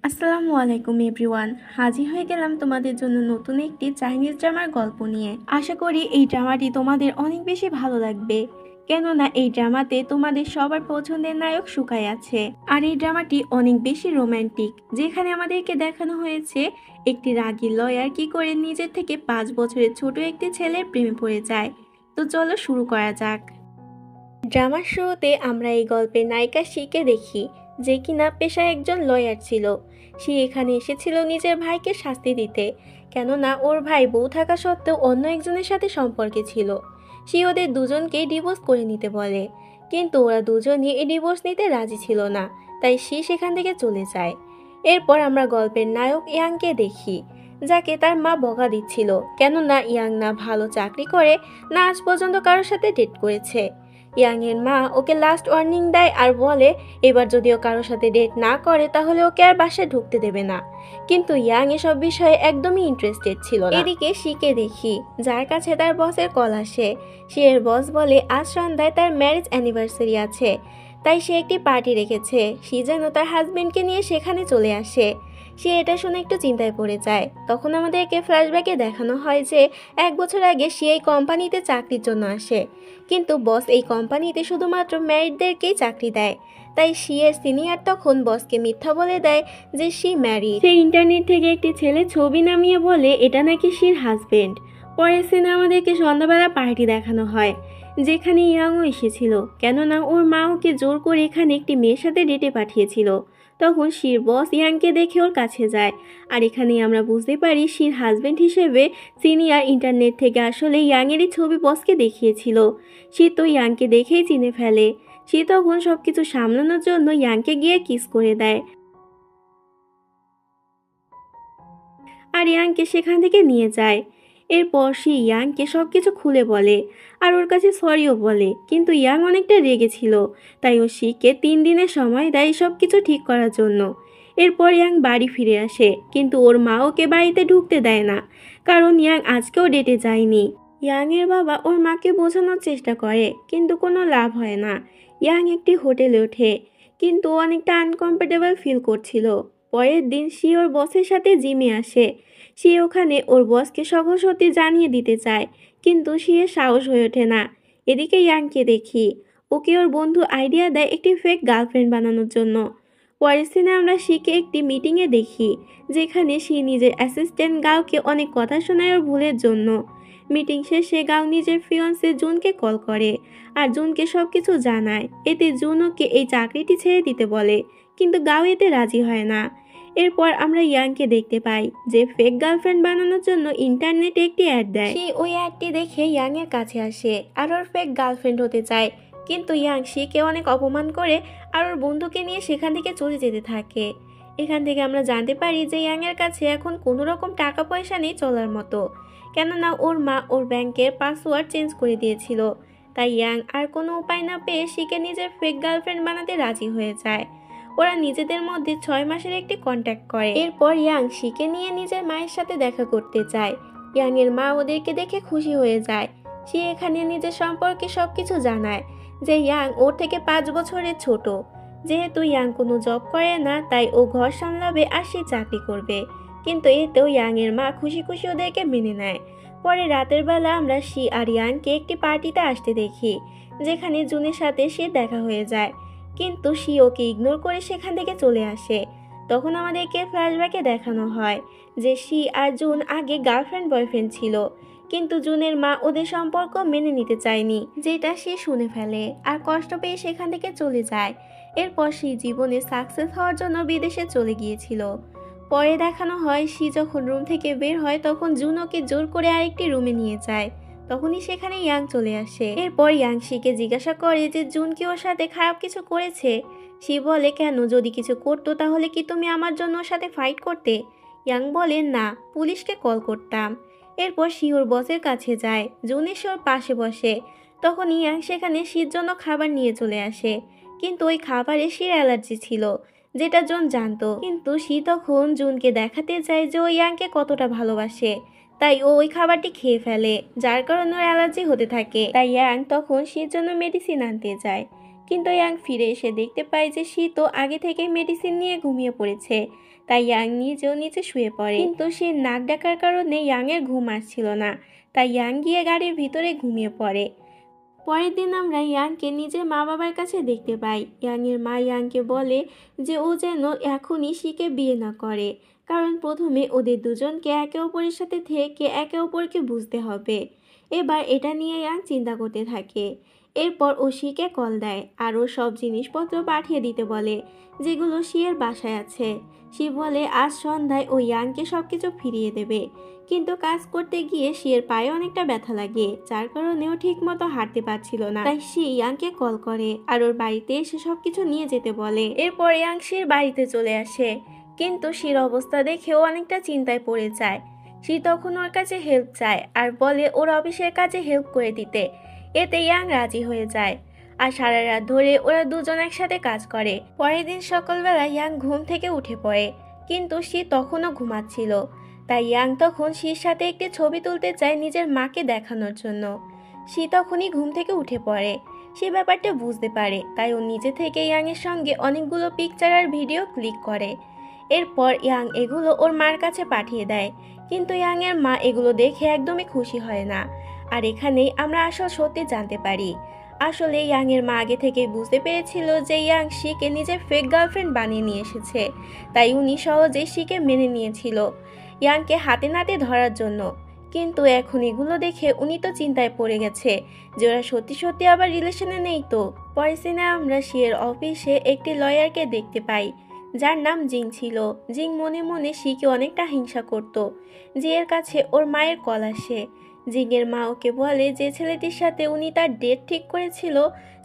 আসসালামু আলাইকুম এভরিওয়ান। হাজির হয়ে গেলাম তোমাদের জন্য নতুন একটি চাইনিজ ড্রামার গল্প নিয়ে। আশা করি এই ড্রামাটি তোমাদের অনেক বেশি ভালো লাগবে, কেননা এই ড্রামাতে তোমাদের সবার পছন্দের নায়ক সুকাই আছে। আর এই ড্রামাটি অনেক বেশি রোমান্টিক, যেখানে আমাদেরকে দেখানো হয়েছে একটি রাগী লয়ার কি করে নিজের থেকে 5 বছরের ছোট একটি ছেলের প্রেমে পড়ে যায়। তো চলো শুরু করা যাক। ড্রামার শুরুতে আমরা এই গল্পের নায়িকা শিকে দেখি, যে কিনা পেশায় একজন লয়ার ছিল। সে এখানে এসেছিল নিজের ভাইকে শাস্তি দিতে, কেননা ওর ভাই বউ থাকা সত্ত্বেও অন্য একজনের সাথে সম্পর্কে ছিল। সে ওদের দুজনকেই ডিভোর্স করে নিতে বলে, কিন্তু ওরা দুজনই এই ডিভোর্স নিতে রাজি ছিল না, তাই সে সেখান থেকে চলে যায়। এরপর আমরা গল্পের নায়ক ইয়াংকে দেখি, যাকে তার মা বকা দিচ্ছিল, কেননা ইয়াং না ভালো চাকরি করে, না আজ পর্যন্ত কারোর সাথে ডেট করেছে। ইয়াং এর মা ওকে লাস্ট ওয়ার্নিং দেয় আর বলে এবার যদি ও কারোর সাথে ডেট না করে তাহলে ওকে আর বাসায় ঢুকতে দেবে না। কিন্তু ইয়াং এসব বিষয়ে একদমই ইন্টারেস্টেড ছিল না। এদিকে শিকে দেখি, যার কাছে তার বসের কল আসে। সে এর বস বলে আজ সন্ধ্যায় তার ম্যারেজ অ্যানিভার্সারি আছে, তাই সে একটি পার্টি রেখেছে। সে যেন তার হাজবেন্ডকে নিয়ে সেখানে চলে আসে। সে এটা শুনে একটু চিন্তায় পড়ে যায়। তখন আমাদেরকে ফ্ল্যাশব্যাকে দেখানো হয় যে 1 বছর আগে সে এই কোম্পানিতে চাকরির জন্য আসে, কিন্তু বস এই কোম্পানিতে শুধুমাত্র ম্যারিডদেরকেই চাকরি দেয়। তাই এর সিনিয়র তখন বসকে মিথ্যা বলে দেয় যে সে ম্যারিড। সে ইন্টারনেট থেকে একটি ছেলে ছবি নামিয়ে বলে এটা নাকি শির হাজবেন্ড। পরের সিনে আমাদেরকে সন্ধ্যাবেলা পার্টি দেখানো হয়, যেখানে ইয়াংও এসেছিল, কেননা ওর মা ওকে জোর করে এখানে একটি মেয়ের সাথে ডেটে পাঠিয়েছিল। তখন শির বস ইয়াংকে দেখে ওর কাছে যায়, আর এখানেই আমরা বুঝতে পারি শির হাজবেন্ড হিসেবে সিনিয়র ইন্টারনেট থেকে আসলে ইয়াংয়েরই ছবি বসকে দেখিয়েছিল। সে তো ইয়াংকে দেখেই চিনে ফেলে। সে তখন সবকিছু সামলানোর জন্য ইয়াংকে গিয়ে কিস করে দেয়, আর ইয়াংকে সেখান থেকে নিয়ে যায়। এরপর সে ইয়াংকে সবকিছু খুলে বলে আর ওর কাছে সরিও বলে, কিন্তু ইয়াং অনেকটা রেগেছিল, তাই ও শিকে 3 দিনের সময় দেয় সবকিছু ঠিক করার জন্য। এরপর ইয়াং বাড়ি ফিরে আসে, কিন্তু ওর মা ওকে বাড়িতে ঢুকতে দেয় না, কারণ ইয়াং আজকেও ডেটে যায়নি। ইয়াং এর বাবা ওর মাকে বোঝানোর চেষ্টা করে, কিন্তু কোনো লাভ হয় না। ইয়াং একটি হোটেলে ওঠে, কিন্তু ও অনেকটা আনকমফোর্টেবল ফিল করছিল। পরের দিন সে ওর বসের সাথে জিমে আসে। সে ওখানে ওর বসকে সকল সত্যি জানিয়ে দিতে চায়, কিন্তু সে সাহস হয়ে ওঠে না। এদিকে ইয়াংকে দেখি, ওকে ওর বন্ধু আইডিয়া দেয় একটি ফেক গার্লফ্রেন্ড বানানোর জন্য। পরের সিনে আমরা শিকে একটি মিটিংয়ে দেখি, যেখানে সে নিজের অ্যাসিস্ট্যান্ট গাওকে অনেক কথা শোনায় ওর ভুলের জন্য। মিটিং শেষে গাও নিজের ফিয়ন্সে জুনকে কল করে আর জুনকে সবকিছু জানায়। এতে জুন ওকে এই চাকরিটি ছেড়ে দিতে বলে, কিন্তু গাও এতে রাজি হয় না। এরপর আমরা ইয়াংকে দেখতে পাই, যে ফেক গার্লফ্রেন্ড বানানোর জন্য ইন্টারনেটে একটি অ্যাড দেয়। সে ওই অ্যাডটি দেখে ইয়াং এর কাছে আসে আর ওর ফেক গার্লফ্রেন্ড হতে চায়, কিন্তু ইয়াং শিকে অনেক অপমান করে আর ওর বন্ধুকে নিয়ে সেখান থেকে চলে যেতে থাকে। এখান থেকে আমরা জানতে পারি যে ইয়াং এর কাছে এখন কোনো রকম টাকা পয়সা নেই চলার মতো, কেননা ওর মা ওর ব্যাংকের পাসওয়ার্ড চেঞ্জ করে দিয়েছিল। তাই ইয়াং আর কোনো উপায় না পেয়ে শিকে নিজের ফেক গার্লফ্রেন্ড বানাতে রাজি হয়ে যায়। ওরা নিজেদের মধ্যে 6 মাসের একটি কন্ট্যাক্ট করে। এরপর ইয়াং শিকে নিয়ে নিজের মায়ের সাথে দেখা করতে চায়। ইয়াং এর মা ওদেরকে দেখে খুশি হয়ে যায়। সে এখানে নিজের সম্পর্কে সবকিছু জানায়, যে ইয়াং ওর থেকে 5 বছরের ছোট। যেহেতু ইয়াং কোনো জব করে না, তাই ও ঘর সামলাবে আর সে চাকরি করবে। কিন্তু এতেও ইয়াং এর মা খুশি খুশি ওদেরকে মেনে নেয়। পরে রাতের বেলা আমরা শি আর ইয়াংকে একটি পার্টিতে আসতে দেখি, যেখানে জুনের সাথে সে দেখা হয়ে যায়, কিন্তু সি ওকে ইগনোর করে সেখান থেকে চলে আসে। তখন আমাদেরকে ফ্ল্যাশব্যাকে দেখানো হয় যে শি আর জুন আগে গার্লফ্রেন্ড বয়ফ্রেন্ড ছিল, কিন্তু জুনের মা ওদের সম্পর্ক মেনে নিতে চায়নি, যেটা সে শুনে ফেলে আর কষ্ট পেয়ে সেখান থেকে চলে যায়। এরপর সে জীবনে সাকসেস হওয়ার জন্য বিদেশে চলে গিয়েছিল। পরে দেখানো হয় সে যখন রুম থেকে বের হয়, তখন জুন ওকে জোর করে আরেকটি রুমে নিয়ে যায়। তখনই সেখানে ইয়াং চলে আসে। এরপর ইয়াং শিকে জিজ্ঞাসা করে যে জুন কি ওর সাথে খারাপ কিছু করেছে। সে বলে কেন, যদি কিছু করতো তাহলে কি তুমি আমার জন্য ওর সাথে ফাইট করতে? ইয়াং বলে না, পুলিশকে কল করতাম। এরপর সে ওর বসের কাছে যায়। জুন এসে ওর পাশে বসে। তখন ইয়াং সেখানে শির জন্য খাবার নিয়ে চলে আসে, কিন্তু ওই খাবারে শির অ্যালার্জি ছিল, যেটা জুন জানতো। কিন্তু সে তখন জুনকে দেখাতে চায় যে ও ইয়াংকে কতটা ভালোবাসে, তাই ও ওই খাবারটি খেয়ে ফেলে, যার কারণে ওর অ্যালার্জি হতে থাকে। তাই ইয়াং তখন শির জন্য মেডিসিন আনতে যায়, কিন্তু ইয়াং ফিরে এসে দেখতে পায় যে সে তো আগে থেকেই মেডিসিন নিয়ে ঘুমিয়ে পড়েছে। তাই ইয়াং নিজেও নিচে শুয়ে পড়ে, কিন্তু সে নাক ডাকার কারণে ইয়াংয়ের ঘুম আসছিল না। তাই ইয়াং গিয়ে গাড়ির ভিতরে ঘুমিয়ে পড়ে। পরের দিন আমরা ইয়াংকে নিজের মা বাবার কাছে দেখতে পাই। ইয়াংয়ের মা ইয়াংকে বলে যে ও যেন এখনই শিকে বিয়ে না করে, কারণ প্রথমে ওদের দুজনকে একে অপরের সাথে থেকে একে অপরকে বুঝতে হবে। এবার এটা নিয়ে ইয়াং চিন্তা করতে থাকে। এরপর ও শিকে কল দেয় আর ও সব জিনিসপত্র পাঠিয়ে দিতে বলে যেগুলো শিয়ের বাসায় আছে। শি বলে আজ সন্ধ্যায় ও ইয়াংকে সবকিছু ফিরিয়ে দেবে, কিন্তু কাজ করতে গিয়ে শিয়ের পায়ে অনেকটা ব্যথা লাগে, যার কারণে ও ঠিক মতো হাঁটতে পারছিল না। তাই শি ইয়াংকে কল করে আর ওর বাড়িতে এসে সবকিছু নিয়ে যেতে বলে। এরপর ইয়াং শির বাড়িতে চলে আসে, কিন্তু শির অবস্থা দেখেও অনেকটা চিন্তায় পড়ে যায়। শি তখন ওর কাছে হেল্প চায় আর বলে ওর অফিসের কাজে হেল্প করে দিতে। এতে ইয়াং রাজি হয়ে যায় আর সারা রাত ধরে ওরা দুজন একসাথে কাজ করে। পরের দিন সকালবেলা ইয়াং ঘুম থেকে উঠে পড়ে, কিন্তু শি তখনও ঘুমাচ্ছিল। তাই ইয়াং তখন শির সাথে একটি ছবি তুলতে চায় নিজের মাকে দেখানোর জন্য। শি তখনই ঘুম থেকে উঠে পড়ে। সে ব্যাপারটা বুঝতে পারে, তাই ও নিজে থেকে ইয়াংয়ের সঙ্গে অনেকগুলো পিকচার আর ভিডিও ক্লিক করে। এরপর ইয়াং এগুলো ওর মার কাছে পাঠিয়ে দেয়, কিন্তু ইয়াংয়ের মা এগুলো দেখে একদমই খুশি হয় না। আর এখানেই আমরা আসল সত্যি জানতে পারি। আসলে ইয়াংয়ের মা আগে থেকেই বুঝতে পেরেছিল যে ইয়াং শিকে নিজের ফেক গার্লফ্রেন্ড বানিয়ে নিয়ে এসেছে, তাই উনি সহজেই শিকে মেনে নিয়েছিল ইয়াংকে হাতে নাতে ধরার জন্য। কিন্তু এখন এগুলো দেখে উনি তো চিন্তায় পড়ে গেছে যে ওরা সত্যি সত্যি আবার রিলেশনে নেই তো। পরের সিনে আমরা শিয়ের অফিসে একটি লয়ারকে দেখতে পাই, যার নাম জিং ছিল। জিং মনে মনে শিকে অনেকটা হিংসা করত। জিয়ের কাছে ওর মায়ের কল আসে। জিংয়ের মা ওকে বলে যে ছেলেটির সাথে উনি তার ডেট ঠিক করেছিল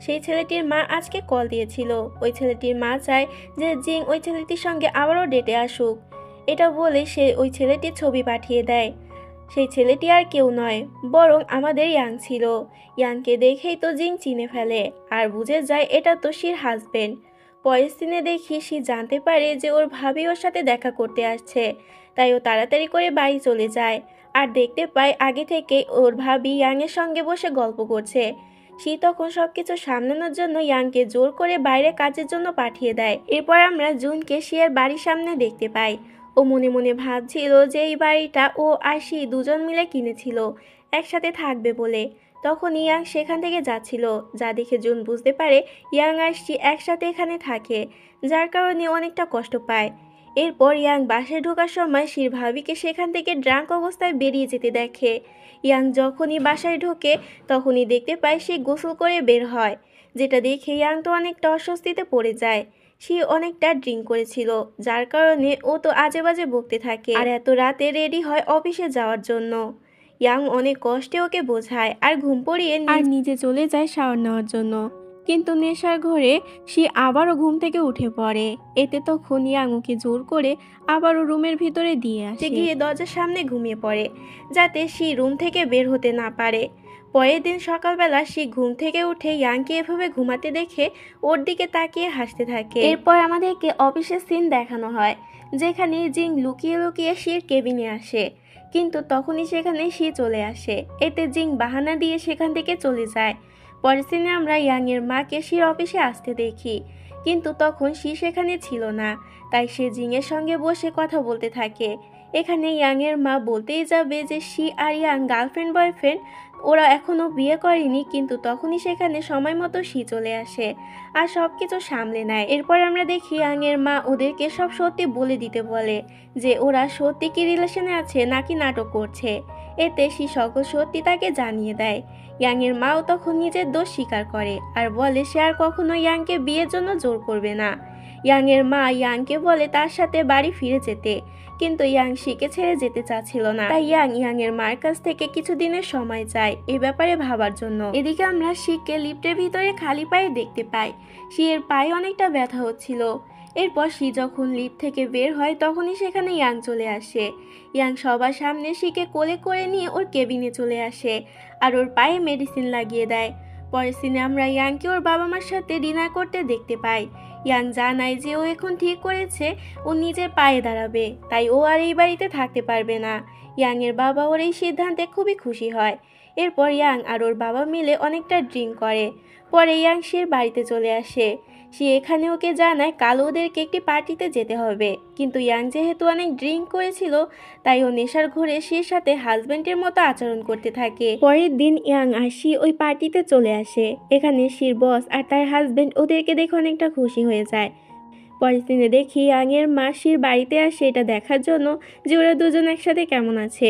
সেই ছেলেটির মা আজকে কল দিয়েছিল। ওই ছেলেটির মা চায় যে জিং ওই ছেলেটির সঙ্গে আবারও ডেটে আসুক। এটা বলে সে ওই ছেলেটির ছবি পাঠিয়ে দেয়। সেই ছেলেটি আর কেউ নয়, বরং আমাদের ইয়াং ছিল। ইয়াংকে দেখেই তো জিং চিনে ফেলে আর বুঝে যায় এটা তো শির হাজবেন্ড। পরের সিনে দেখি সে জানতে পারে যে ওর ভাবি ওর সাথে দেখা করতে আসছে, তাই ও তাড়াতাড়ি করে বাড়ি চলে যায় আর দেখতে পায় আগে থেকে ওর ভাবি ইয়াংয়ের সঙ্গে বসে গল্প করছে। সে তখন সবকিছু সামলানোর জন্য ইয়াংকে জোর করে বাইরে কাজের জন্য পাঠিয়ে দেয়। এরপর আমরা জুনকে শিয়ের বাড়ির সামনে দেখতে পাই। ও মনে মনে ভাবছিল যে এই বাড়িটা ও আর শি দুজন মিলে কিনেছিল একসাথে থাকবে বলে। তখন ইয়াং সেখান থেকে যাচ্ছিল, যা দেখে জুন বুঝতে পারে ইয়াং আর শি একসাথে এখানে থাকে, যার কারণে অনেকটা কষ্ট পায়। এরপর ইয়াং বাসায় ঢোকার সময় শির ভাবিকে সেখান থেকে ড্রাঙ্ক অবস্থায় বেরিয়ে যেতে দেখে। ইয়াং যখনই বাসায় ঢোকে তখনই দেখতে পায় সে গোসল করে বের হয়, যেটা দেখে ইয়াং তো অনেকটা অস্বস্তিতে পড়ে যায়। সে অনেকটা ড্রিঙ্ক করেছিল, যার কারণে ও তো আজে বাজে বকতে থাকে আর এত রাতে রেডি হয় অফিসে যাওয়ার জন্য। ইয়াং অনেক কষ্টে ওকে বোঝায় আর ঘুম পড়িয়ে নিজে চলে যায় শাওয়ার নেওয়ার জন্য, কিন্তু নেশার ঘরে সে আবারও ঘুম থেকে উঠে পড়ে। এতে তখন ইয়াং ওকে জোর করে আবারও রুমের ভিতরে দিয়ে আসে, গিয়ে দরজার সামনে ঘুমিয়ে পড়ে যাতে সে রুম থেকে বের হতে না পারে। পরের দিন সকালবেলা সে ঘুম থেকে উঠে ইয়াংকে এভাবে ঘুমাতে দেখে ওর দিকে তাকিয়ে হাসতে থাকে। এরপর আমাদেরকে অফিসের সিন দেখানো হয়, যেখানে জিং লুকিয়ে লুকিয়ে শির কেবিনে আসে, কিন্তু তখনই সেখানে শি চলে আসে। এতে জিং বাহানা দিয়ে সেখান থেকে চলে যায়। পরের সিনে আমরা ইয়াংয়ের মাকে শির অফিসে আসতে দেখি, কিন্তু তখন শি সেখানে ছিল না, তাই সে জিংয়ের সঙ্গে বসে কথা বলতে থাকে। এখানে ইয়াংয়ের মা বলতেই যাবে যে she are young girlfriend boyfriend, ওরা এখনও বিয়ে করেনি, কিন্তু তখনই সেখানে সময় মতো শি চলে আসে আর সব কিছু সামলে নেয়। এরপর আমরা দেখি ইয়াংয়ের মা ওদেরকে সব সত্যি বলে দিতে বলে যে ওরা সত্যি কি রিলেশনে আছে নাকি নাটক করছে। এতে শি সকল সত্যি তাকে জানিয়ে দেয়। ইয়াংয়ের মাও তখন নিজের দোষ স্বীকার করে আর বলে সে আর কখনো ইয়াংকে বিয়ের জন্য জোর করবে না। ইয়াংয়ের মা ইয়াংকে বলে তার সাথে বাড়ি ফিরে যেতে, কিন্তু ইয়াং শিকে ছেড়ে যেতে চাচ্ছিল না। তাই ইয়াংয়ের মার কাছ থেকে কিছুদিনের সময় চায় এ ব্যাপারে ভাবার জন্য। এদিকে আমরা শিককে লিফটের ভিতরে খালি পায়ে দেখতে পাই। শিয়ের পায়ে অনেকটা ব্যথা হচ্ছিল। এরপর শি যখন লিফট থেকে বের হয় তখনই সেখানে ইয়াং চলে আসে। ইয়াং সবার সামনে শিকে কোলে করে নিয়ে ওর কেবিনে চলে আসে আর ওর পায়ে মেডিসিন লাগিয়ে দেয়। পরের সিনে আমরা ইয়াংকে ওর বাবা মার সাথে ডিনার করতে দেখতে পাই। ইয়াং জানায় যে ও এখন ঠিক করেছে ও নিজের পায়ে দাঁড়াবে, তাই ও আর এই বাড়িতে থাকতে পারবে না। ইয়াংয়ের বাবা ওর এই সিদ্ধান্তে খুবই খুশি হয়। এরপর ইয়াং আর ওর বাবা মিলে অনেকটা ড্রিঙ্ক করে। পরে ইয়াং শির বাড়িতে চলে আসে। সে এখানে ওকে জানায় কাল ওদেরকে একটি পার্টিতে যেতে হবে, কিন্তু ইয়াং যেহেতু অনেক ড্রিঙ্ক করেছিল তাই ও নেশার ঘোরে শির সাথে হাজবেন্ডের মতো আচরণ করতে থাকে। পরের দিন ইয়াং আর শি ওই পার্টিতে চলে আসে। এখানে শির বস আর তার হাজবেন্ড ওদেরকে দেখে অনেকটা খুশি হয়ে যায়। পরের দিনে দেখি ইয়াংয়ের মা শির বাড়িতে আসে এটা দেখার জন্য যে ওরা দুজন একসাথে কেমন আছে,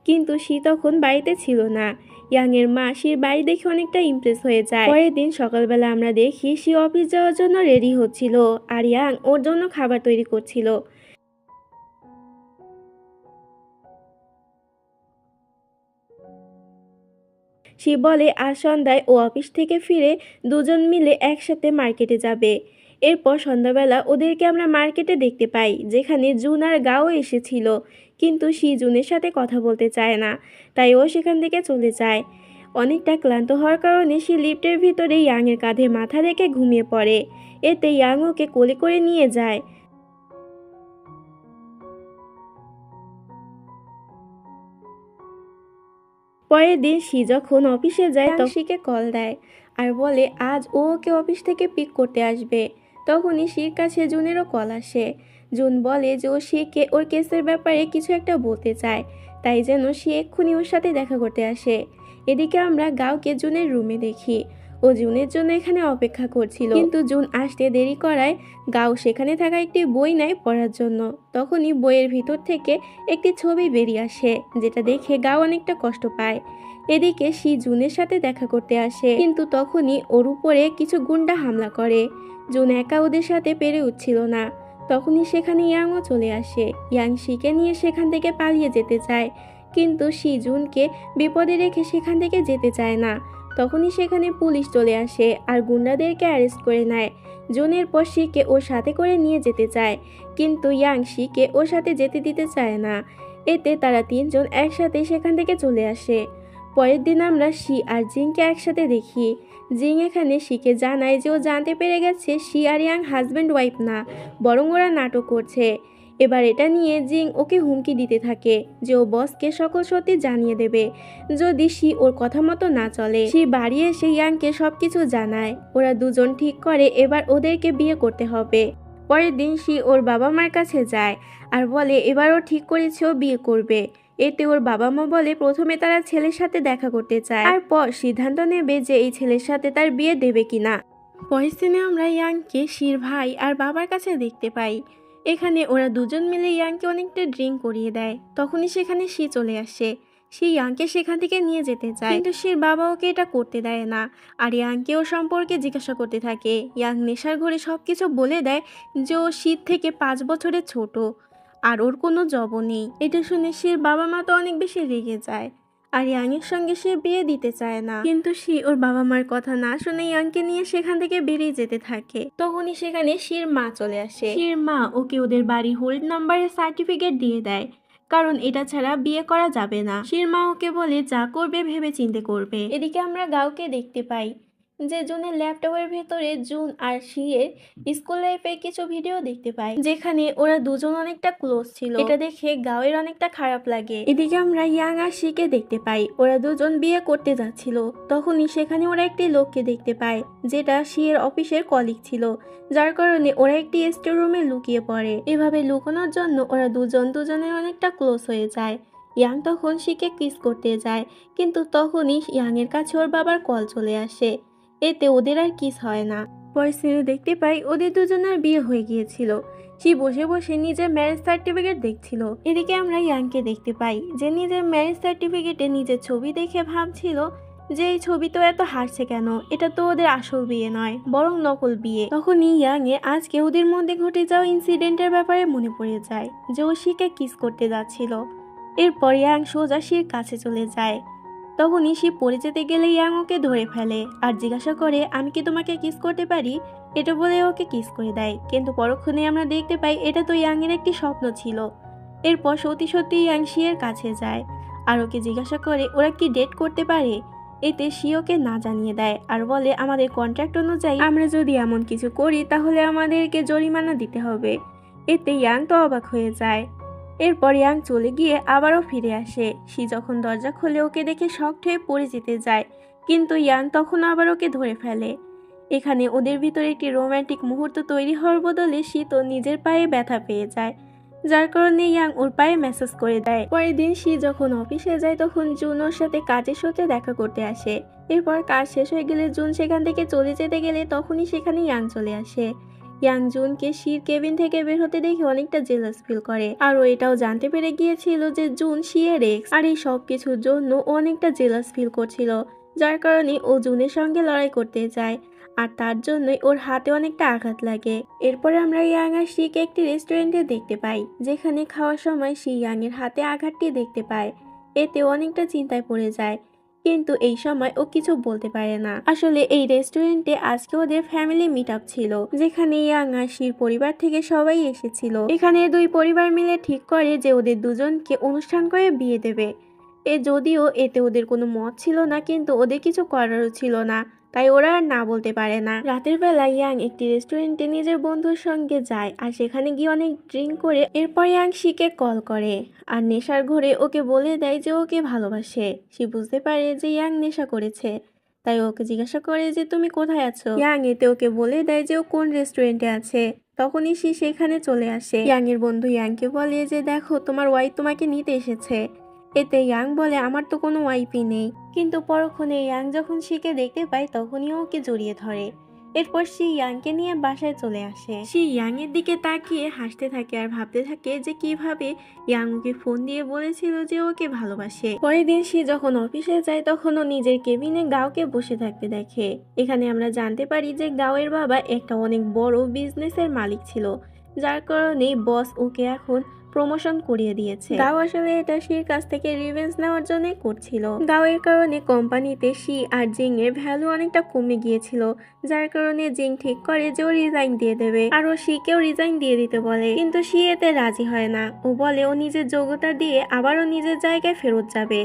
কিন্তু শি তখন বাড়িতে ছিল না। ইয়াংয়ের মা শির বাড়ি দেখে অনেকটা ইমপ্রেস হয়ে যায়। পরের দিন সকালবেলা আমরা দেখি শি অফিস যাওয়ার জন্য রেডি হচ্ছিল আর ইয়াং ওর জন্য খাবার তৈরি করছিল। শি বলে আজ সন্ধ্যায় ও অফিস থেকে ফিরে দুজন মিলে একসাথে মার্কেটে যাবে। এরপর সন্ধ্যাবেলা ওদেরকে আমরা মার্কেটে দেখতে পাই, যেখানে জুন আর গাও এসেছিল, কিন্তু শি জুনের সাথে কথা বলতে চায় না, তাই ও সেখান থেকে চলে যায়। অনেকটা ক্লান্ত হওয়ার কারণে সে লিফটের ভিতরে ইয়াংয়ের কাঁধে মাথা রেখে ঘুমিয়ে পড়ে। এতে ইয়াং ওকে কোলে করে নিয়ে যায়। পরের দিন শি যখন অফিসে যায় তখন শিকে কল দেয় আর বলে আজ ও ওকে অফিস থেকে পিক করতে আসবে। তখনই শির কাছে জুনেরও কল আসে। জুন বলে যে ও শিকে ওর কেসের ব্যাপারে কিছু একটা বলতে চায়, তাই যেন সে এক্ষুনি ওর সাথে দেখা করতে আসে। এদিকে আমরা গাওকে জুনের রুমে দেখি। ও জুনের জন্য এখানে অপেক্ষা করছিল, কিন্তু জুন আসতে দেরি করায় গাও সেখানে থাকা একটি বই নেয় পড়ার জন্য। তখনই বইয়ের ভিতর থেকে একটি ছবি বেরিয়ে আসে, যেটা দেখে গাও অনেকটা কষ্ট পায়। এদিকে শি জুনের সাথে দেখা করতে আসে, কিন্তু তখনই ওর উপরে কিছু গুন্ডা হামলা করে। জুন একা ওদের সাথে পেরে উঠছিল না। তখনই সেখানে ইয়াংও চলে আসে। ইয়াং শিকে নিয়ে সেখান থেকে পালিয়ে যেতে চায়, কিন্তু শি জুনকে বিপদে রেখে সেখান থেকে যেতে চায় না। তখনই সেখানে পুলিশ চলে আসে আর গুন্ডাদেরকে অ্যারেস্ট করে নেয়। জুনের পর শিকে ওর সাথে করে নিয়ে যেতে চায়, কিন্তু ইয়াং শিকে ওর সাথে যেতে দিতে চায় না। এতে তারা তিনজন একসাথে সেখান থেকে চলে আসে। পরের দিন আমরা শি আর জিংকে একসাথে দেখি। জিং এখানে শিকে জানায় যে ও জানতে পেরে গেছে she are young husband wife না, বরং ওরা নাটক করছে। এবার এটা নিয়ে জিং ওকে হুমকি দিতে থাকে যে ও বসকে সকল সত্যি জানিয়ে দেবে যদি শি ওর কথা মতো না চলে। শি বাড়ি এসে ইয়াংকে সবকিছু জানায়। ওরা দুজন ঠিক করে এবার ওদেরকে বিয়ে করতে হবে। পরের দিন শি ওর বাবা মার কাছে যায় আর বলে এবার ও ঠিক করেছে ও বিয়ে করবে। এতে ওর বাবা মা বলে প্রথমে তারা ছেলের সাথে দেখা করতে চায়, তারপর সিদ্ধান্ত নেবে যে এই ছেলের সাথে তার বিয়ে দেবে কিনা। পরের দিনে আমরা ইয়াংকে শির ভাই আর বাবার কাছে দেখতে পাই। এখানে ওরা দুজন মিলে ইয়াংকে অনেকটা ড্রিঙ্ক করিয়ে দেয়। তখনই সেখানে শি চলে আসে। সে ইয়াংকে সেখান থেকে নিয়ে যেতে চায়, কিন্তু শির বাবা ওকে এটা করতে দেয় না আর ইয়াংকে ও সম্পর্কে জিজ্ঞাসা করতে থাকে। ইয়াং নেশার ঘরে সবকিছু বলে দেয় যে ও শীত থেকে 5 বছরের ছোট আর ওর কোনো জবও নেই। এটা শুনে শির বাবা মা তো অনেক বেশি রেগে যায় আর ইয়াংয়ের সঙ্গে সে বিয়ে দিতে চায় না, কিন্তু শি ওর বাবা মার কথা না শুনে ইয়াংকে নিয়ে সেখান থেকে বেরিয়ে যেতে থাকে। তখনই সেখানে শির মা চলে আসে। শির মা ওকে ওদের বাড়ি হোল্ড নাম্বারের সার্টিফিকেট দিয়ে দেয়, কারণ এটা ছাড়া বিয়ে করা যাবে না। শির মা ওকে বলে যা করবে ভেবে চিন্তে করবে। এদিকে আমরা গাওকে দেখতে পাই যে জুনের ল্যাপটপের ভেতরে জুন আর শিয়ের স্কুল লাইফের কিছু ভিডিও দেখতে পাই, যেখানে ওরা দুজন অনেকটা ক্লোজ ছিল। এটা দেখে গাওয়ের অনেকটা খারাপ লাগে। এদিকে আমরা ইয়াং আর শিকে দেখতে পাই ওরা দুজন বিয়ে করতে যাচ্ছিল। তখনই সেখানে ওরা একটি লোককে দেখতে পায় যেটা শিয়ের অফিসের কলিগ ছিল, যার কারণে ওরা একটি স্টোর রুমে লুকিয়ে পড়ে। এভাবে লুকানোর জন্য ওরা দুজন দুজনের অনেকটা ক্লোজ হয়ে যায়। ইয়াং তখন শিকে কিস করতে যায়, কিন্তু তখনই ইয়াং এর কাছে ওর বাবার কল চলে আসে। এতে ওদের আর কিস হয় না। পরের সিনে দেখতে পাই ওদের দুজনের বিয়ে হয়ে গিয়েছিল। সে বসে বসে নিজের ম্যারেজ সার্টিফিকেট দেখছিল। এদিকে আমরা ইয়াংকে দেখতে পাই যে নিজের ম্যারেজ সার্টিফিকেটে নিজের ছবি দেখে ভাবছিল যে এই ছবি তো এত হাসছে কেন, এটা তো ওদের আসল বিয়ে নয় বরং নকল বিয়ে। তখনই ইয়াংয়ে আজকে ওদের মধ্যে ঘটে যাওয়া ইনসিডেন্টের ব্যাপারে মনে পড়ে যায় যে ও শিকে কিস করতে যাচ্ছিল। এরপর ইয়াং সোজা শির কাছে চলে যায়। তখনই সে পড়ে যেতে গেলে ইয়াং ওকে ধরে ফেলে আর জিজ্ঞাসা করে আমি কি তোমাকে কিস করতে পারি। এটা বলে ওকে কিস করে দেয়, কিন্তু পরক্ষণে আমরা দেখতে পাই এটা তো ইয়াং এর একটি স্বপ্ন ছিল। এরপর সত্যি সত্যি ইয়াং শিয়ের কাছে যায় আর ওকে জিজ্ঞাসা করে ওরা কি ডেট করতে পারে। এতে শি ওকে না জানিয়ে দেয় আর বলে আমাদের কন্ট্রাক্ট অনুযায়ী আমরা যদি এমন কিছু করি তাহলে আমাদেরকে জরিমানা দিতে হবে। এতে ইয়াং তো অবাক হয়ে যায়। এরপর ইয়াং চলে গিয়ে আবারও ফিরে আসে। সি যখন দরজা খোলে ওকে দেখে শকড হয়ে পড়ে যেতে যায়, কিন্তু ইয়াং তখন আবার ওকে ধরে ফেলে। এখানে ওদের ভিতরে একটি রোমান্টিক মুহূর্ত তৈরি হওয়ার বদলে সি তো নিজের পায়ে ব্যথা পেয়ে যায়, যার কারণে ইয়াং ওর পায়ে ম্যাসাজ করে দেয়। পরের দিন সি যখন অফিসে যায় তখন জুন ওর সাথে কাজের সূত্রে দেখা করতে আসে। এরপর কাজ শেষ হয়ে গেলে জুন সেখান থেকে চলে যেতে গেলে তখনই সেখানে ইয়াং চলে আসে। ইয়াং জুনকে শির কেবিন থেকে বের হতে দেখে অনেকটা জেলাস ফিল করে, আর ও এটাও জানতে পেরে গিয়েছিল যে জুন শিয়ের এক্স, আর এই সব কিছুর জন্য ও অনেকটা জেলাস ফিল করছিল, যার কারণে ও জুনের সঙ্গে লড়াই করতে যায়, আর তার জন্যই ওর হাতে অনেকটা আঘাত লাগে। এরপরে আমরা ইয়াং আর শিকে একটি রেস্টুরেন্টে দেখতে পাই, যেখানে খাওয়ার সময় শি ইয়াং এর হাতে আঘাতটি দেখতে পায়। এতে অনেকটা চিন্তায় পড়ে যায়, কিন্তু এই সময় ও কিছু বলতে পারে না। আসলে এই রেস্টুরেন্টে আজকে ওদের ফ্যামিলি মিট আপ ছিল, যেখানে ইয়াং আর শির পরিবার থেকে সবাই এসেছিল। এখানে দুই পরিবার মিলে ঠিক করে যে ওদের দুজনকে অনুষ্ঠান করে বিয়ে দেবে। যদিও এতে ওদের কোনো মত ছিল না, কিন্তু ওদের কিছু করারও ছিল না, তাই ওরা আর না বলতে পারে না। রাতের বেলা ইয়াং একটি রেস্টুরেন্টে নিজের বন্ধুর সঙ্গে যায়, আর সেখানে গিয়ে অনেক ড্রিঙ্ক করে এরপর ইয়াং শিকে কল করে, আর নেশার ঘরে ওকে বলে দেয় যে ওকে ভালোবাসে। সে বুঝতে পারে যে ইয়াং নেশা করেছে, তাই ওকে জিজ্ঞাসা করে যে তুমি কোথায় আছো। ইয়াং এতে ওকে বলে দেয় যে ও কোন রেস্টুরেন্টে আছে। তখনই সে সেখানে চলে আসে। ইয়াং এর বন্ধু ইয়াংকে বলে যে দেখো তোমার ওয়াইফ তোমাকে নিতে এসেছে। এতে ইয়াং বলে আমার তো কোনো ওয়াইফই নেই, কিন্তু পরক্ষণে ইয়াং যখন শিকে দেখতে পায় তখনই ওকে জড়িয়ে ধরে। এরপর সি ইয়াংকে নিয়ে বাসায় চলে আসে। সি ইয়াং এর দিকে তাকিয়ে হাসতে থাকে আর ভাবতে থাকে যে কিভাবে ইয়াং ওকে ফোন দিয়ে বলেছিল যে ওকে ভালোবাসে। পরের দিন সি যখন অফিসে যায় তখন ও নিজের কেবিনে গাওকে বসে থাকতে দেখে। এখানে আমরা জানতে পারি যে গাওয়ের বাবা একটা অনেক বড় বিজনেসের মালিক ছিল, যার কারণে বস ওকে এখন প্রমোশন করিয়ে দিয়েছে। গাও আসলে এটা শির কাছ থেকে রিভেঞ্জ নেওয়ার জন্য করছিল। গাওয়ের কারণে কোম্পানিতে শি আর জিং এর ভ্যালু অনেকটা কমে গিয়েছিল, যার কারণে জিং ঠিক করে যে ও রিজাইন দিয়ে দেবে, আর ও শিকেও রিজাইন দিয়ে দিতে বলে, কিন্তু শি এতে রাজি হয় না। ও বলে ও নিজের যোগ্যতা দিয়ে আবারও নিজের জায়গায় ফেরত যাবে।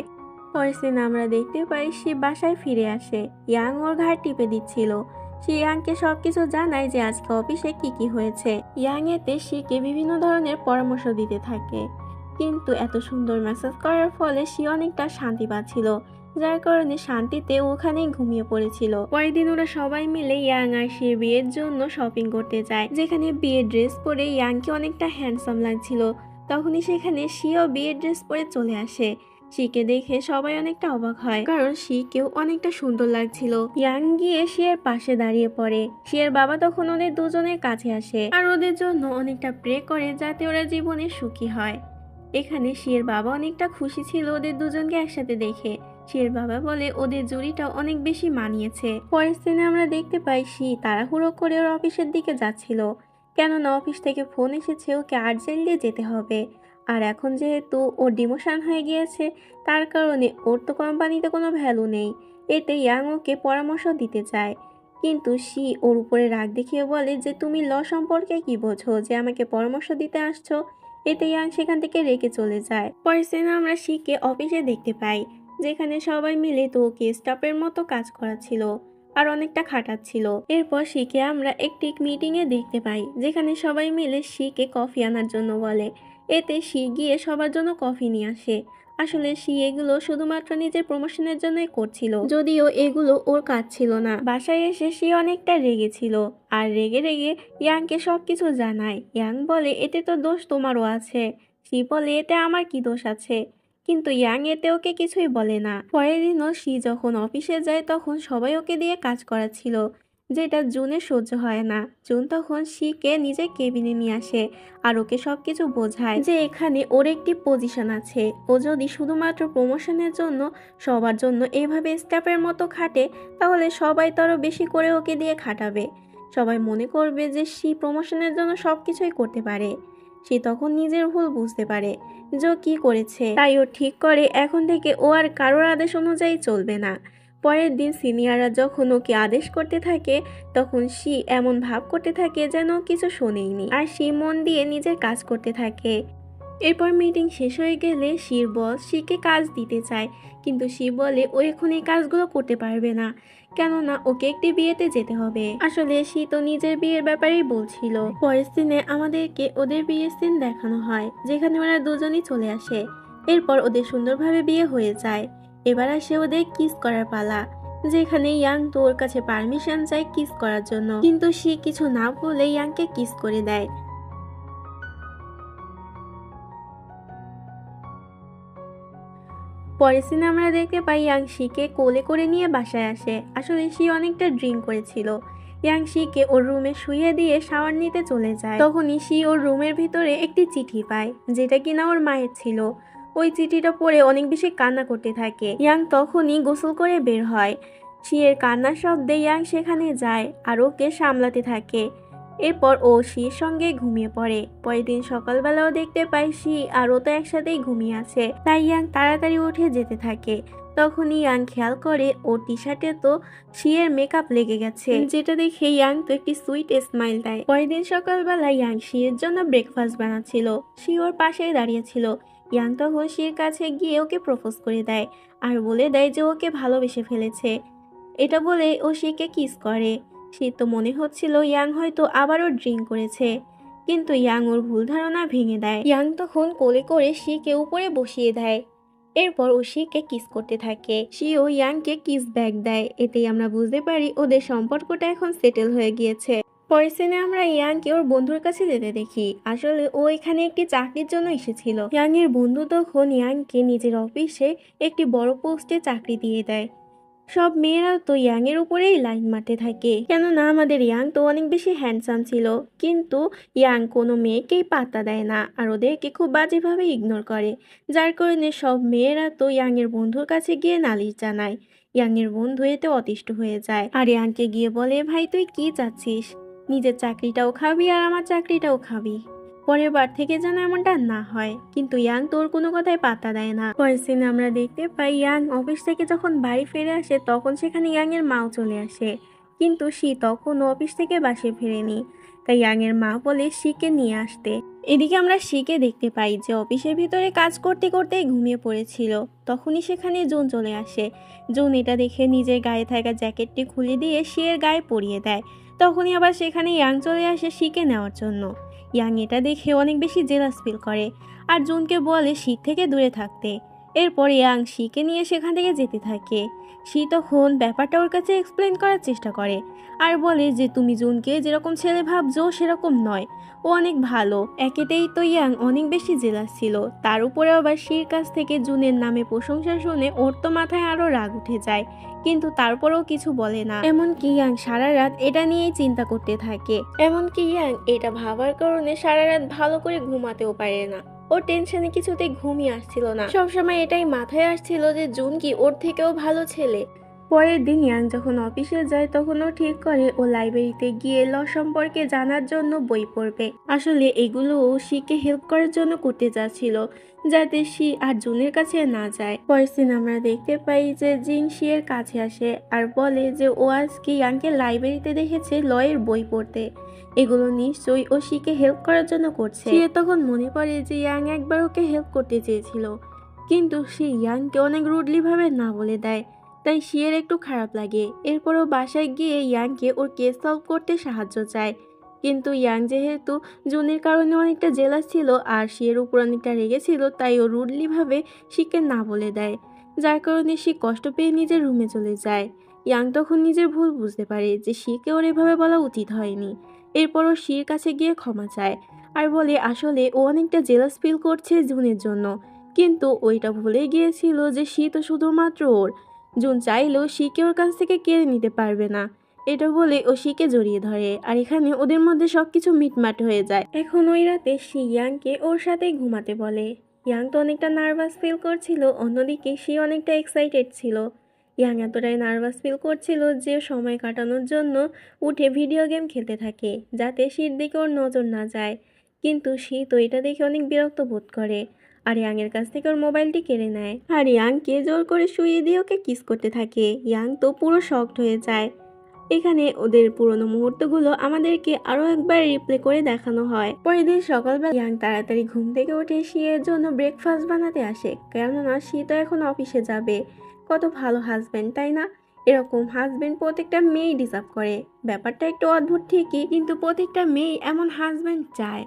পরের দিন আমরা দেখতে পাই শি বাসায় ফিরে আসে। ইয়াং ওর ঘাড় টিপে দিচ্ছিল। সে ইয়াংকে সবকিছু জানায় যে আজকে অফিসে কি হয়েছে। ইয়াং এতে শিকে বিভিন্ন ধরনের পরামর্শ দিতে থাকে, কিন্তু এত সুন্দর মেসেজ করার ফলে সে অনেকটা শান্তি পাচ্ছিল, যার কারণে শান্তিতে ওখানেই ঘুমিয়ে পড়েছিল। পরের দিন ওরা সবাই মিলে ইয়াং আর শির বিয়ের জন্য শপিং করতে যায়, যেখানে বিয়ের ড্রেস পরে ইয়াংকে অনেকটা হ্যান্ডসাম লাগছিল। তখনই সেখানে শিও বিয়ের ড্রেস পরে চলে আসে। শিকে দেখে সবাই অনেকটা অবাক হয়, কারণ শিকেও অনেকটা সুন্দর লাগছিল। ইয়াং গিয়ে শিয়ের পাশে দাঁড়িয়ে পড়ে। শিয়ের বাবা তখন ওদের দুজনের কাছে আসে আর ওদের জন্য অনেকটা প্রে করে যাতে ওরা জীবনে সুখী হয়। এখানে শিয়ের বাবা অনেকটা খুশি ছিল ওদের দুজনকে একসাথে দেখে। শিয়ের বাবা বলে ওদের জুড়িটা অনেক বেশি মানিয়েছে। পরের দিনে আমরা দেখতে পাই শি তাড়াহুড়ো করে ওর অফিসের দিকে যাচ্ছিল, কেননা অফিস থেকে ফোন এসেছে ওকে আর্জেন্টলি যেতে হবে। আর এখন যেহেতু ওর ডিমোশন হয়ে গিয়েছে, তার কারণে ওর তো কোম্পানিতে কোনো ভ্যালু নেই। এতে ইয়াং ওকে পরামর্শ দিতে চায়, কিন্তু শি ওর উপরে রাগ দেখিয়ে বলে যে তুমি ল সম্পর্কে কি বোঝো যে আমাকে পরামর্শ দিতে আসছো। এতে ইয়াং সেখান থেকে রেগে চলে যায়। পরের দিনে আমরা শিকে অফিসে দেখতে পাই, যেখানে সবাই মিলে তো ওকে স্টাফের মতো কাজ করাচ্ছিল আর অনেকটা খাটাচ্ছিল। এরপর শিকে আমরা একটি মিটিংয়ে দেখতে পাই, যেখানে সবাই মিলে শিকে কফি আনার জন্য বলে। এতে শি গিয়ে সবার জন্য কফি নিয়ে আসে। আসলে শি এগুলো শুধুমাত্র নিজের প্রমোশনের জন্যই করছিল, যদিও এগুলো ওর কাজ ছিল না। বাসায় এসে শি অনেকটা রেগেছিল, আর রেগে রেগে ইয়াংকে সবকিছু জানায়। ইয়াং বলে এতে তো দোষ তোমারও আছে। শি বলে এতে আমার কি দোষ আছে, কিন্তু ইয়াং এতে ওকে কিছুই বলে না। পরের দিনও শি যখন অফিসে যায় তখন সবাই ওকে দিয়ে কাজ করাচ্ছিল, যেটা জুনের সহ্য হয় না। জুন তখন শিকে নিজের কেবিনে নিয়ে আসে আর ওকে সবকিছু বোঝায় যে এখানে ওর একটি পজিশন আছে। ও যদি শুধুমাত্র প্রমোশনের জন্য সবার জন্য এইভাবে স্টাফের মতো খাটে, তাহলে সবাই তো আরো বেশি করে ওকে দিয়ে খাটাবে। সবাই মনে করবে যে শি প্রমোশনের জন্য সবকিছুই করতে পারে। সে তখন নিজের ভুল বুঝতে পারে যে ও কি করেছে, তাই ও ঠিক করে এখন থেকে ও আর কারোর আদেশ অনুযায়ী চলবে না। পরের দিন সিনিয়ররা যখন ওকে আদেশ করতে থাকে, তখন শি এমন ভাব করতে থাকে যেন কিছু শোনেইনি, আর সে মন দিয়ে নিজের কাজ করতে থাকে। এরপর মিটিং শেষ হয়ে গেলে শির বস শিকে কাজ দিতে চায়, কিন্তু শি বলে ও এখন এই কাজগুলো করতে পারবে না, কেননা ওকে একটি বিয়েতে যেতে হবে। আসলে শি তো নিজের বিয়ের ব্যাপারেই বলছিল। পরের সিনে আমাদেরকে ওদের বিয়ের সিন দেখানো হয়, যেখানে ওরা দুজনই চলে আসে। এরপর ওদের সুন্দরভাবে বিয়ে হয়ে যায়। এবার আসে ওদের কিস করার পালা, যেখানে ইয়াং তো ওর কাছে পারমিশন চায় কিস করার জন্য, কিন্তু শি কিছু না বলে ইয়াংকে কিস করে দেয়। পরের সিনে আমরা দেখতে পাই ইয়াংশিকে কোলে করে নিয়ে বাসায় আসে। আসলে সে অনেকটা ড্রিঙ্ক করেছিল। ইয়াংশিকে ওর রুমে শুইয়ে দিয়ে শাওয়ার নিতে চলে যায়। তখনই সে ওর রুমের ভিতরে একটি চিঠি পায়, যেটা কিনা ওর মায়ের ছিল। ওই চিঠিটা পড়ে অনেক বেশি কান্না করতে থাকে। ইয়াং তখনই গোসল করে বের হয়। শিয়ের কান্নার শব্দে ইয়াং সেখানে যায় আর ওকে সামলাতে থাকে। এরপর ও শির সঙ্গে ঘুমিয়ে পড়ে। পরের দিন সকালবেলাও দেখতে পাই শি আর ও তো একসাথেই ঘুমিয়ে আছে, তাই ইয়াং তাড়াতাড়ি উঠে যেতে থাকে। তখনই ইয়াং খেয়াল করে ও টি শার্টে তো শিয়ের মেকআপ লেগে গেছে, যেটা দেখে ইয়াং তো একটি সুইট স্মাইল দেয়। পরের দিন সকালবেলা ইয়াং শিয়ের জন্য ব্রেকফাস্ট বানাচ্ছিল। শি ওর পাশেই দাঁড়িয়েছিল। ইয়াং তখন শির কাছে গিয়ে ওকে প্রপোজ করে দেয় আর বলে দেয় যে ওকে ভালোবেসে ফেলেছে। এটা বলে ও শিকে কিস করে। সে তো মনে হচ্ছিল ইয়াং হয়তো আবারও ড্রিঙ্ক করেছে, কিন্তু ইয়াং ওর ভুল ধারণা ভেঙে দেয়। ইয়াং তখন কোলে করে শিকে উপরে বসিয়ে দেয়। এরপর ও শিকে কিস করতে থাকে। শিও ইয়াংকে কিস ব্যাক দেয়। এতেই আমরা বুঝতে পারি ওদের সম্পর্কটা এখন সেটেল হয়ে গিয়েছে। পরের সিনে আমরা ইয়াংকে ওর বন্ধুর কাছে যেতে দেখি। আসলে ও এখানে একটি চাকরির জন্য এসেছিল। ইয়াং এর বন্ধু তখন ইয়াংকে নিজের অফিসে একটি বড় পোস্টে চাকরি দিয়ে দেয়। সব মেয়েরা তো ইয়াং এর উপরেই লাইন মারতে থাকে, কেননা আমাদের ইয়াং তো অনেক বেশি হ্যান্ডসাম ছিল। কিন্তু ইয়াং কোনো মেয়েকেই পাত্তা দেয় না আর ওদেরকে খুব বাজেভাবে ইগনোর করে, যার কারণে সব মেয়েরা তো ইয়াং এর বন্ধুর কাছে গিয়ে নালিশ জানায়। ইয়াং এর বন্ধু এতে অতিষ্ঠ হয়ে যায় আর ইয়াংকে গিয়ে বলে, ভাই তুই কি চাচ্ছিস? নিজের চাকরিটাও খাবি আর আমার চাকরিটাও খাবি। পরের বার থেকে যেন এমনটা না হয়। কিন্তু ইয়াং তোর কোনো কথাই পাত্তা দেয় না। পরের সিনে আমরা দেখতে পাই ইয়াং অফিস থেকে যখন বাড়ি ফিরে আসে তখন সেখানে ইয়াং এর মাও চলে আসে, কিন্তু শি তখনও অফিস থেকে বাসায় ফেরেনি। তাই ইয়াং এর মা বলে শিকে নিয়ে আসতে। এদিকে আমরা শিকে দেখতে পাই যে অফিসের ভিতরে কাজ করতে করতে ঘুমিয়ে পড়েছিল। তখনই সেখানে জুন চলে আসে। জুন এটা দেখে নিজের গায়ে থাকা জ্যাকেটটি খুলে দিয়ে শিয়ের গায়ে পরিয়ে দেয়। তখনই আবার সেখানে ইয়াং চলে আসে শিকে নেওয়ার জন্য। ইয়াং এটা দেখে অনেক বেশি জেলাস ফিল করে আর জুনকে বলে শি থেকে দূরে থাকতে। এরপর ইয়াং শিকে নিয়ে সেখান থেকে যেতে থাকে। শি তখন ব্যাপারটা ওর কাছে এক্সপ্লেন করার চেষ্টা করে আর বলে যে তুমি জুনকে যেরকম ছেলে ভাবছো সেরকম নয়, ও অনেক ভালো। একেতেই তো ইয়াং অনেক বেশি জেলাস ছিল, তার উপরে আবার শির কাছ থেকে জুনের নামে প্রশংসা শুনে ওর তো মাথায় আরো রাগ উঠে যায়, কিন্তু তারপরেও কিছু বলে না। এমনকি ইয়াং সারা রাত এটা নিয়েই চিন্তা করতে থাকে। এমনকি ইয়াং এটা ভাবার কারণে সারা রাত ভালো করে ঘুমাতেও পারে না। ওর টেনশনে কিছুতেই ঘুমই আসছিল না। সবসময় এটাই মাথায় আসছিল যে জুন কি ওর থেকেও ভালো ছেলে। পরের দিন ইয়াং যখন অফিসে যায় তখন ও ঠিক করে ও লাইব্রেরিতে গিয়ে ল সম্পর্কে জানার জন্য বই পড়বে। আসলে এগুলো ও শিকে হেল্প করার জন্য করতে যাচ্ছিল, যাতে শি আর জুনের কাছে না যায়। পরের দিন আমরা দেখতে পাই যে জিন শিয়ের কাছে আসে আর বলে যে ও আজকে ইয়াংকে লাইব্রেরিতে দেখেছে লয়ের বই পড়তে। এগুলো নিশ্চয়ই ও শিকে হেল্প করার জন্য করছে। শিয়ে তখন মনে পড়ে যে ইয়াং একবার ওকে হেল্প করতে চেয়েছিল, কিন্তু সে ইয়াংকে অনেক রুডলি ভাবে না বলে দেয়। তাই শিয়ের একটু খারাপ লাগে। এরপরও বাসায় গিয়ে ইয়াংকে ওর কেস সলভ করতে সাহায্য চায়, কিন্তু ইয়াং যেহেতু জুনের কারণে অনেকটা জেলাস ছিল আর শিয়ের উপর অনেকটা রেগেছিল, তাই ও রুডলি ভাবে শিকে না বলে দেয়, যার কারণে সে কষ্ট পেয়ে নিজের রুমে চলে যায়। ইয়াং তখন নিজের ভুল বুঝতে পারে যে শিকে ওর এভাবে বলা উচিত হয়নি। এরপরও শির কাছে গিয়ে ক্ষমা চায় আর বলে আসলে ও অনেকটা জেলাস ফিল করছে জুনের জন্য, কিন্তু ওইটা ভুলে গিয়েছিল যে শি তো শুধুমাত্র ওর। জুন চাইলেও শিকে ওর কাছ থেকে কেড়ে নিতে পারবে না। এটা বলে ও শিকে জড়িয়ে ধরে আর এখানে ওদের মধ্যে সবকিছু মিটমাট হয়ে যায়। এখন ওই রাতে শি ইয়াংকে ওর সাথে ঘুমাতে বলে। ইয়াং তো অনেকটা নার্ভাস ফিল করছিল, অন্যদিকে শি অনেকটা এক্সাইটেড ছিল। ইয়াং এতটাই নার্ভাস ফিল করছিল যে সময় কাটানোর জন্য উঠে ভিডিও গেম খেলতে থাকে, যাতে শির দিকে ওর নজর না যায়। কিন্তু শি তো এটা দেখে অনেক বিরক্ত বোধ করে আর ইয়াং এর কাছ থেকে ওর মোবাইলটি কেড়ে নেয় আর ইয়াংকে জোর করে শুইয়ে দিয়ে ওকে কিস করতে থাকে। ইয়াং তো পুরো শকড হয়ে যায় এখানে ওদের পুরনো মুহূর্তগুলো আমাদেরকে আরো একবার রিপ্লে করে দেখানো হয়। পরের দিন সকালবেলা ইয়াং তাড়াতাড়ি ঘুম থেকে উঠে শিয়ের জন্য ব্রেকফাস্ট বানাতে আসে, কেননা শি তো এখন অফিসে যাবে। কত ভালো হাজবেন্ড, তাই না? এরকম হাজবেন্ড প্রত্যেকটা মেয়েই ডিজার্ভ করে। ব্যাপারটা একটু অদ্ভুত ঠিকই, কিন্তু প্রত্যেকটা মেয়ে এমন হাজবেন্ড চায়,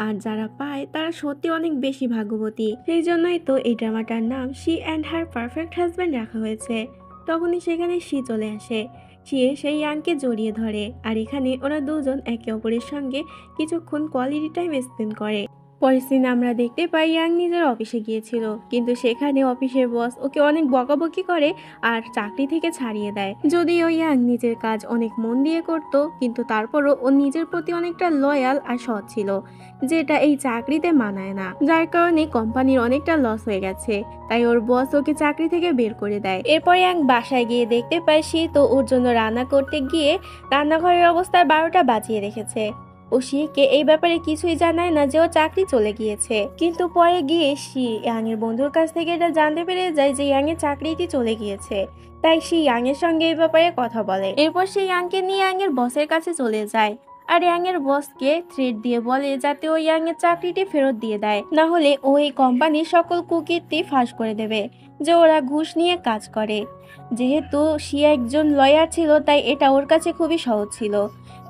আর যারা পায় তারা সত্যি অনেক বেশি ভাগ্যবতী। সেই জন্যই তো এই ড্রামাটার নাম she and her perfect husband রাখা হয়েছে। তখনই সেখানে শি চলে আসে। শি সেই ইয়াংকে জড়িয়ে ধরে, আর এখানে ওরা দুজন একে অপরের সঙ্গে কিছুক্ষণ কোয়ালিটি টাইম স্পেন্ড করে। পরের সিনে আমরা দেখতে পাই ইয়াং নিজের অফিসে গিয়েছিল, কিন্তু সেখানে অফিসের বস ওকে অনেক বকাবকি করে আর চাকরি থেকে ছাড়িয়ে দেয়। যদিও ইয়াং নিজের কাজ অনেক মন দিয়ে করত, কিন্তু তারপরও ও নিজের প্রতি অনেকটা লয়াল আর সৎ ছিল, যেটা এই চাকরিতে মানায় না। যার কারণে কোম্পানির অনেকটা লস হয়ে গেছে, তাই ওর বস ওকে চাকরি থেকে বের করে দেয়। এরপর ইয়াং বাসায় গিয়ে দেখতে পায় শি তো ওর জন্য রান্না করতে গিয়ে রান্নাঘরের অবস্থা 12টা বাজিয়ে রেখেছে। ও শিকে এই ব্যাপারে কিছুই জানায় না যে ও চাকরি চলে গিয়েছে, কিন্তু পরে গিয়ে শি ইয়াং এর বন্ধুর কাছ থেকে এটা জানতে পেরে যায় যে ইয়াং এর চাকরিটি চলে গিয়েছে। তাই শি ইয়াং এর সঙ্গে এই ব্যাপারে কথা বলে। এরপর সে ইয়াংকে নিয়ে ইয়াং এর বসের কাছে চলে যায়, আর ইয়াং এর বসকে থ্রেট দিয়ে বলে যাতে ও ইয়াং এর চাকরিটি ফেরত দিয়ে দেয়, না হলে ও এই কোম্পানির সকল কুকীর্তি ফাঁস করে দেবে যে ওরা ঘুষ নিয়ে কাজ করে। যেহেতু শি একজন লয়ার ছিল, তাই এটা ওর কাছে খুবই সহজ ছিল।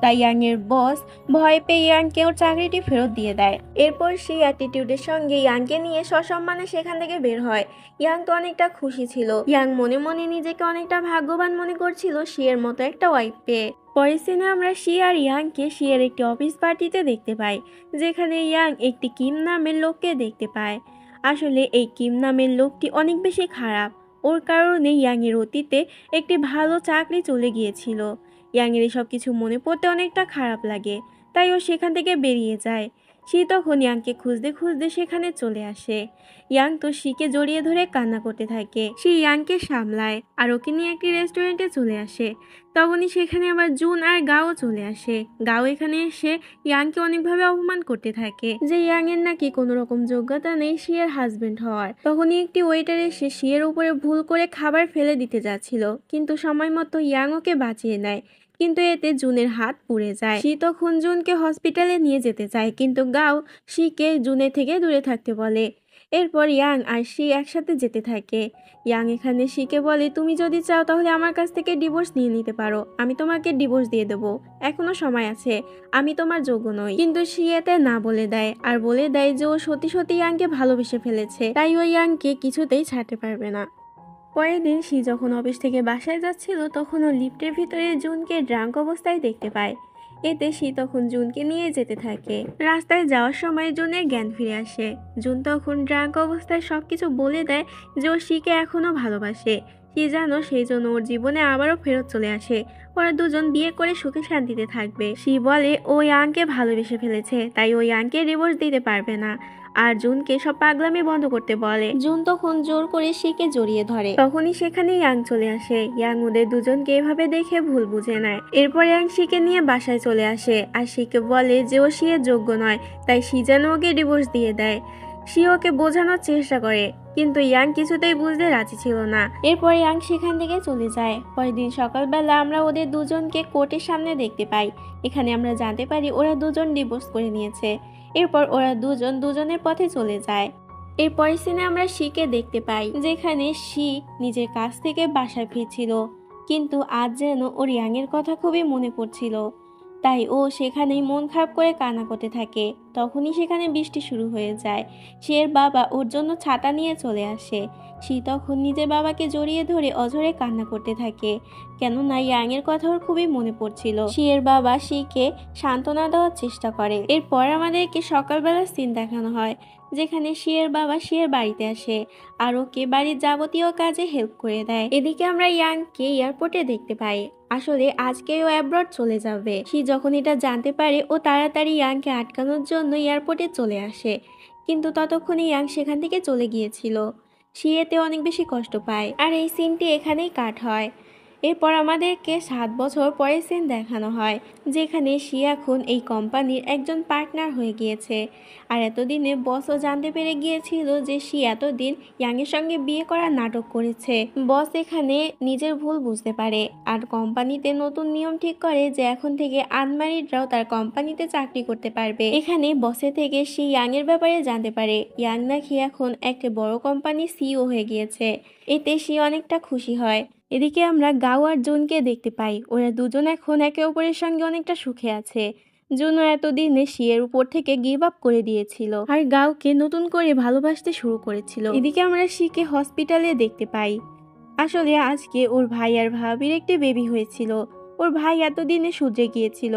তাই ইয়াং এর বস ভয় পেয়ে ইয়াংকে ওর চাকরিটি ফেরত দিয়ে দেয়। এরপর সেই অ্যাটিটিউডের সঙ্গে ইয়াংকে নিয়ে সসম্মানে সেখান থেকে বের হয়। ইয়াং তো অনেকটা খুশি ছিল। ইয়াং মনে মনে নিজেকে অনেকটা ভাগ্যবান মনে করছিল শিয়ের মতো একটা ওয়াইফ পেয়ে। পরের সিনে আমরা শি আর ইয়াংকে শিয়ের একটি অফিস পার্টিতে দেখতে পাই, যেখানে ইয়াং একটি কিম নামের লোককে দেখতে পায়। আসলে এই কিম নামের লোকটি অনেক বেশি খারাপ। ওর কারণে ইয়াং এর অতীতে একটি ভালো চাকরি চলে গিয়েছিল। ইয়াং এর সব কিছু মনে পড়তে অনেকটা খারাপ লাগে, তাই ও সেখান থেকে বেরিয়ে যায়। শি তখন ইয়াংকে খুঁজতে খুঁজতে সেখানে চলে আসে। ইয়াং তো শিকে জড়িয়ে ধরে কান্না করতে থাকে। সে ইয়াংকে সামলায় আর ওকে নিয়ে একটি রেস্টুরেন্টে চলে আসে। তখনই সেখানে আবার জুন আর গাও চলে আসে। গাও এখানে এসে ইয়াংকে অনেকভাবে অপমান করতে থাকে যে ইয়াং এর নাকি কোনো রকম যোগ্যতা নেই শিয়ের হাজবেন্ড হওয়ার। তখনই একটি ওয়েটার এসে শিয়ের উপরে ভুল করে খাবার ফেলে দিতে যাচ্ছিল, কিন্তু সময় মতো ইয়াং ওকে বাঁচিয়ে নেয়। কিন্তু এতে জুনের হাত পুড়ে যায়। শি তখন জুনকে হসপিটালে নিয়ে যেতে চায়, কিন্তু গাও শিকে জুনের থেকে দূরে থাকতে বলে। এরপর ইয়াং আর শি একসাথে যেতে থাকে। ইয়াং এখানে শিকে বলে, তুমি যদি চাও তাহলে আমার কাছ থেকে ডিভোর্স নিয়ে নিতে পারো, আমি তোমাকে ডিভোর্স দিয়ে দেবো, এখনো সময় আছে, আমি তোমার যোগ্য নই। কিন্তু শি এতে না বলে দেয়, আর বলে দেয় যে ও সত্যি সত্যি ইয়াংকে ভালোবেসে ফেলেছে, তাই ও ইয়াংকে কিছুতেই ছাড়তে পারবে না। পরের দিন শি যখন অফিস থেকে বাসায় যাচ্ছিল, তখন ও লিফটের ভিতরে জুনকে ড্রাঙ্ক অবস্থায় দেখতে পায়। এতে শি তখন জুনকে নিয়ে যেতে থাকে। রাস্তায় যাওয়ার সময় জুনের জ্ঞান ফিরে আসে। জুন তখন ড্রাঙ্ক অবস্থায় সবকিছু বলে দেয় যে ও শিকে এখনো ভালোবাসে। শি জানো সেই জন্য ওর জীবনে আবারও ফেরত চলে আসে। ওরা দুজন বিয়ে করে সুখে শান্তিতে থাকবে। শি বলে ও ইয়াংকে ভালোবেসে ফেলেছে, তাই ও ইয়াংকে ডিভোর্স দিতে পারবে না, আর জুনকে সব পাগলামি বন্ধ করতে বলে। জুন তখন জোর করে শিকে জড়িয়ে ধরে। তখনই সেখানে ইয়াং চলে আসে। ইয়াং ওদের দুজনকে এভাবে দেখে ভুল বুঝে নেয়। এরপর ইয়াং শিকে নিয়ে বাসায় চলে আসে, আর শিকে বলে যে ও শিয়ের যোগ্য নয়, তাই শি যেন ওকে ডিভোর্স দিয়ে দেয়। শি ওকে বোঝানোর চেষ্টা করে, কিন্তু ইয়াং কিছুতেই বুঝতে রাজি ছিল না। এরপর ইয়াং সেখান থেকে চলে যায়। পরের দিন সকালবেলা আমরা ওদের দুজনকে কোর্টের সামনে দেখতে পাই। এখানে আমরা জানতে পারি ওরা দুজন ডিভোর্স করে নিয়েছে। এরপর ওরা দুজন দুজনের পথে চলে যায়। এরপরের সিনে আমরা শিকে দেখতে পাই, যেখানে শি নিজের কাছ থেকে বাসায় ফিরছিল, কিন্তু আজ যেন ওর ইয়াংয়ের কথা খুবই মনে পড়ছিল। তাই ও সেখানেই মন খারাপ করে কান্না করতে থাকে। তখনই সেখানে বৃষ্টি শুরু হয়ে যায়। শিয়ের বাবা ওর জন্য ছাতা নিয়ে চলে আসে। শি তখন নিজের বাবাকে জড়িয়ে ধরে অঝরে কান্না করতে থাকে, কেননা ইয়াংয়ের কথা ওর খুবই মনে পড়ছিল। শিয়ের বাবা শিকে সান্ত্বনা দেওয়ার চেষ্টা করে। এরপর আমাদেরকে সকালবেলা সিন দেখানো হয়, যেখানে শিয়ের বাবা শিয়ের বাড়িতে আসে আর ওকে বাড়ির যাবতীয় কাজে হেল্প করে দেয়। এদিকে আমরা ইয়াংকে এয়ারপোর্টে দেখতে পাই। আসলে আজকে ও অ্যাব্রড চলে যাবে। শি যখন এটা জানতে পারে, ও তাড়াতাড়ি ইয়াংকে আটকানোর জন্য এয়ারপোর্টে চলে আসে, কিন্তু ততক্ষণে ইয়াং সেখান থেকে চলে গিয়েছিল। শি এতে অনেক বেশি কষ্ট পায়, আর এই সিনটি এখানেই কাট হয়। এরপর আমাদেরকে 7 বছর পরে সিন দেখানো হয়, যেখানে সে এখন এই কোম্পানির একজন পার্টনার হয়ে গিয়েছে। আর এতদিনে বসও জানতে পেরে গিয়েছিল যে সে এতদিন ইয়াংয়ের সঙ্গে বিয়ে করার নাটক করেছে। বস এখানে নিজের ভুল বুঝতে পারে আর কোম্পানিতে নতুন নিয়ম ঠিক করে যে এখন থেকে আনম্যারিডরাও তার কোম্পানিতে চাকরি করতে পারবে। এখানে বসে থেকে সে ইয়াংয়ের ব্যাপারে জানতে পারে ইয়াং নাকি এখন একটা বড় কোম্পানির সিইও হয়ে গিয়েছে। এতে সে অনেকটা খুশি হয়। এদিকে আমরা গাও আর জুনকে দেখতে পাই, ওরা দুজন এখন একে অপরের সঙ্গে অনেকটা সুখে আছে। জুনও এতদিনে শিয়ের উপর থেকে গিভ আপ করে দিয়েছিল আর গাওকে নতুন করে ভালোবাসতে শুরু করেছিল। এদিকে আমরা শিকে হসপিটালে দেখতে পাই। আসলে আজকে ওর ভাই আর ভাবির একটি বেবি হয়েছিল। ওর ভাই এতদিনে শুধরে গিয়েছিল।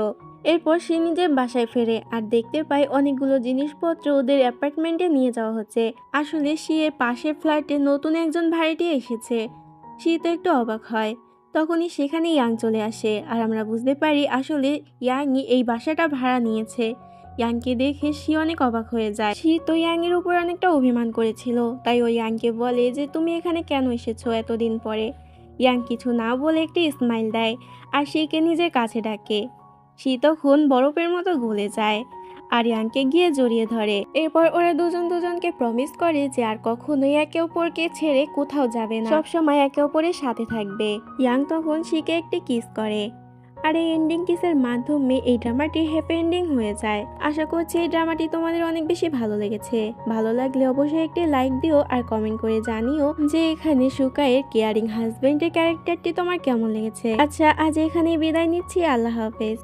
এরপর সে নিজের বাসায় ফেরে আর দেখতে পায় অনেকগুলো জিনিসপত্র ওদের অ্যাপার্টমেন্টে নিয়ে যাওয়া হচ্ছে। আসলে শিয়ের পাশের ফ্ল্যাটে নতুন একজন ভাড়াটিয়া এসেছে। সে তো একটু অবাক হয়। তখনই সেখানে ইয়াং চলে আসে আর আমরা বুঝতে পারি আসলে ইয়াংই এই বাসাটা ভাড়া নিয়েছে। ইয়াংকে দেখে সে অনেক অবাক হয়ে যায়। সে তো ইয়াংয়ের উপর অনেকটা অভিমান করেছিল, তাই ও ইয়াংকে বলে যে তুমি এখানে কেন এসেছো এতদিন পরে। ইয়াং কিছু না বলে একটি স্মাইল দেয় আর শিকে নিজের কাছে ডাকে। সে তখন বরফের মতো গলে যায় আর ইয়াংকে গিয়ে জড়িয়ে ধরে। এরপর ওরা দুজন দুজনকে প্রমিস করে যে আর কখনোই একে অপরকে ছেড়ে কোথাও যাবে না, সবসময় একে অপরের সাথে থাকবে। ইয়াং তখন শিকে একটি কিস করে আর এই এন্ডিং কিসের মাধ্যমে এই ড্রামাটি হ্যাপি এন্ডিং হয়ে যায়। আশা করছি এই ড্রামাটি তোমাদের অনেক বেশি ভালো লেগেছে। ভালো লাগলে অবশ্যই একটি লাইক দিও আর কমেন্ট করে জানিও যে এখানে সুকাইয়ের কেয়ারিং হাজবেন্ডের ক্যারেক্টারটি তোমার কেমন লেগেছে। আচ্ছা, আজ এখানেই বিদায় নিচ্ছি। আল্লাহ হাফেজ।